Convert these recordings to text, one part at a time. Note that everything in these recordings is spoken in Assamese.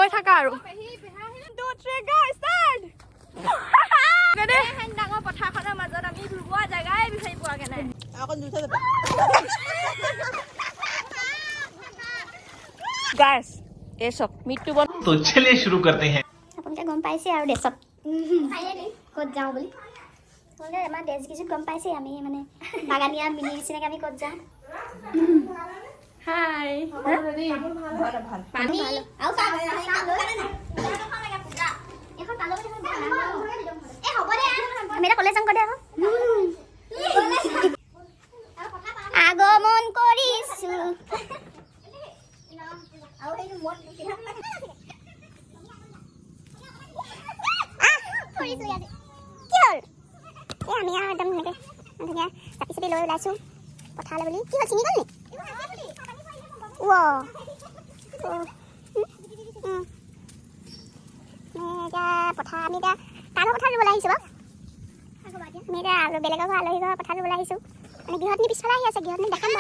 গৈ থাকা আৰু 2 3 গো ষ্টাৰ্ট ডাঙৰ পথাৰখনৰ মাজত আমি ৰুৱা জেগাই বিচাৰি পোৱাগে নাই গাইস এই সব মিট্টু বন तो चलिए शुरू करते हैं আপোনালোকে গম পাইছে আৰু দেশত ক'ত যাওঁ বুলি আপোনালোকে আমাৰ দেশ কিছু গম পাইছে আমি মানে বাগানীয়া মিনি নিচিনাকৈ আমি ক'ত যাওঁ হাই পানী আৰু আমি এটা কলেজ যাম কৈ দে আকৌ আগমন কৰিছোঁ কি হ'ল আমি আৰু একদম এনেকৈ ধুনীয়া চাপি চাপি লৈ ওলাইছোঁ পথাৰলৈ বুলি কি হ'ল চিনি গ'ল নি এতিয়া পথাৰ আমি এতিয়া কাৰ ঘৰ পথাৰ ৰুবলৈ আহিছোঁ বাৰু আমি এতিয়া বেলেগৰ ঘৰ আলহী ঘৰ পথাৰ ৰুবলৈ আহিছোঁ মানে গৃহতনী পিছফালে আহি আছে গৃহতনী দেখাম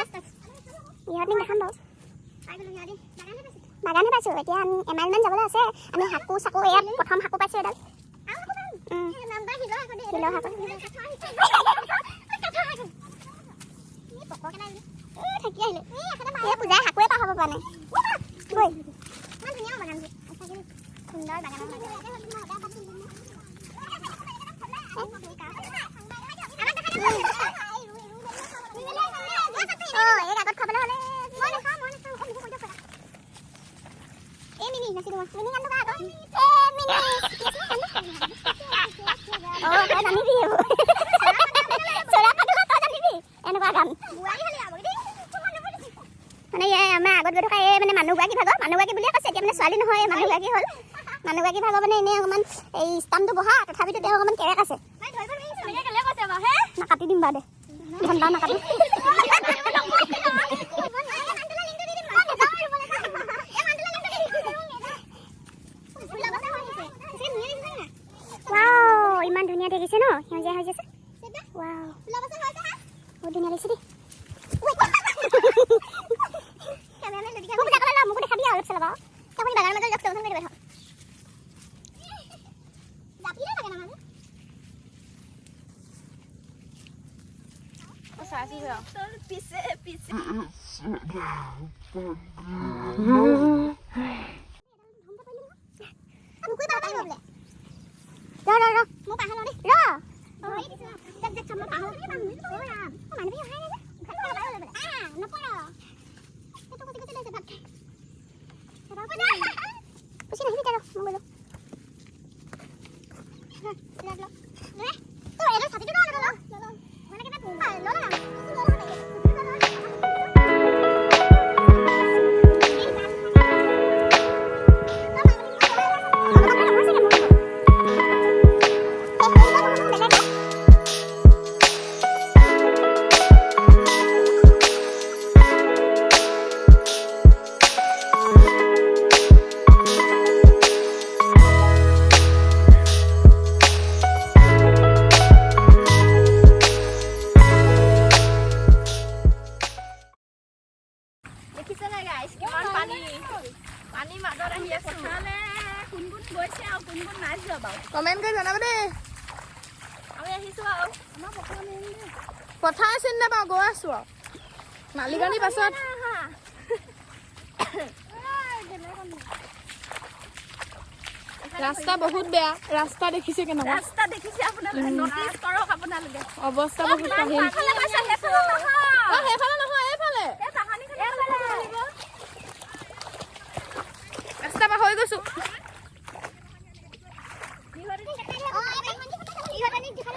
বাৰু বাগানহে পাইছোঁ এতিয়া আমি এমাইলমান যাবলৈ আছে আমি শাকু চাকু ইয়াত প্ৰথম শাকু পাইছোঁ এডাল শিলৰ শাকু থাকি আহিলে এই পূজাই শাকুৱে পাৰ হ'ব পৰা নাই গৈ সুন্দৰ বাগান এই আগত খাবলৈ হ'লে এই মিনি নাচি মিনি গানটো গা আকৌ মিনি জানিবি এনেকুৱা গান মানে আমাৰ আগত গৈ থকা এই মানে মানুহগৰাকী বুলিয়ে কৈছে এতিয়া মানে ছোৱালী নহয় মানুহগৰাকী হ'ল মানুহগৰাকী ভাগৰ মানে এনেই অকণমান এই ষ্টাম্পটো বহা তথাপিতো তেওঁ অকণমান কেৰেক আছে নাকাটি দিম বাৰু দে ঘণ্টা নাকাটো ইমান ধুনীয়া দেখিছে ন সেউজীয়া হৈ গৈছে বহুত ধুনীয়া লাগিছে দেই মোকো দেখা দিয়া অলপ চলপ আপুনি বাগানৰ মাজত লগ কৰি দিব কমেণ্ট কৰি জনাব দেই আমি আহিছোঁ আৰু পথাৰ চিনি নাপাওঁ গৈ আছোঁ আৰু মালিগানী পাছত ৰাস্তা বহুত বেয়া ৰাস্তা দেখিছে কেনেকুৱা ৰাস্তা দেখিছে আপোনালোকে নটিচ কৰক আপোনালোকে অৱস্থা বহুত কাহিল সেইফালে নহয় এইফালে ৰাস্তা পাৰ হৈ গৈছোঁ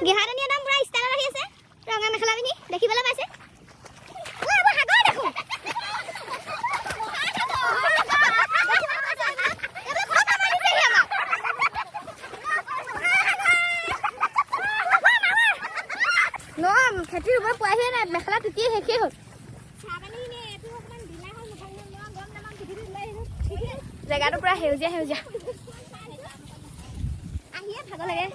গিহাৰণী একদম পুৰা ষ্টাইলত আহি আছে ৰঙা মেখেলা পিন্ধি দেখিবলৈ পাইছে খেতিৰ ওপৰত পোৱাহিয়ে নাই মেখেলা তিতিয়ে শেষেই হ'ল জেগাটো পুৰা সেউজীয়া সেউজীয়া আহিয়ে ভাগৰ লাগে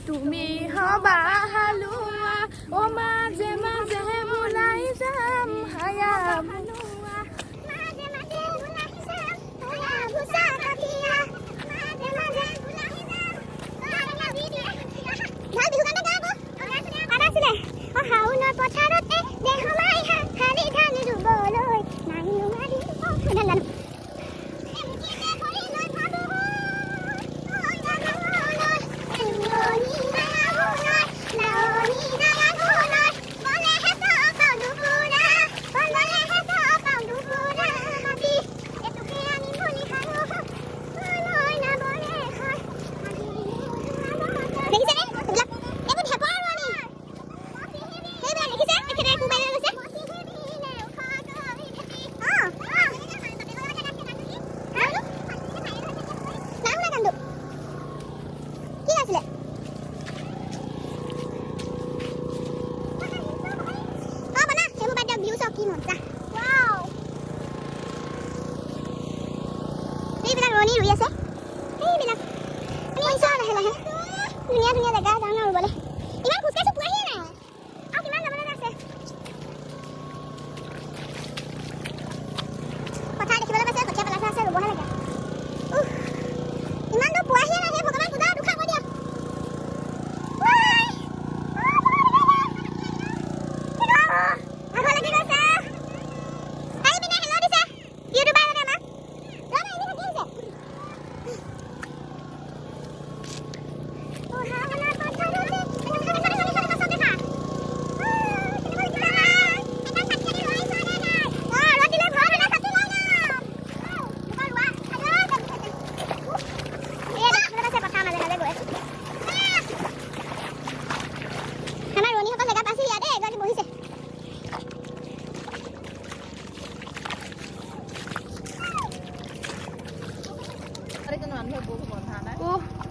তুমি হবা হালুয়া ও মাঝে মাঝে ভুলাই যাম হায়া ৰোৱনী ৰুই আছে এইবিলাক আমি আহিছোঁ লাহে লাহে ধুনীয়া ধুনীয়া জেগা যাওঁ ন ৰুবলৈ ইমান খোজকাঢ়িছোঁ পোৱাহিয়ে নাই আৰু কিমান যাবলৈ আছে পথাৰ দেখিবলৈ পাইছে কঠীয়া পেলাই আছে ৰুবহে লাগে ইমান দূৰ পোৱাহিয়ে নাই ভগৱান পূজা দুখা কৰি দিয়ক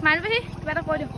মাৰিবহি কিবা এটা কৈ দিওঁ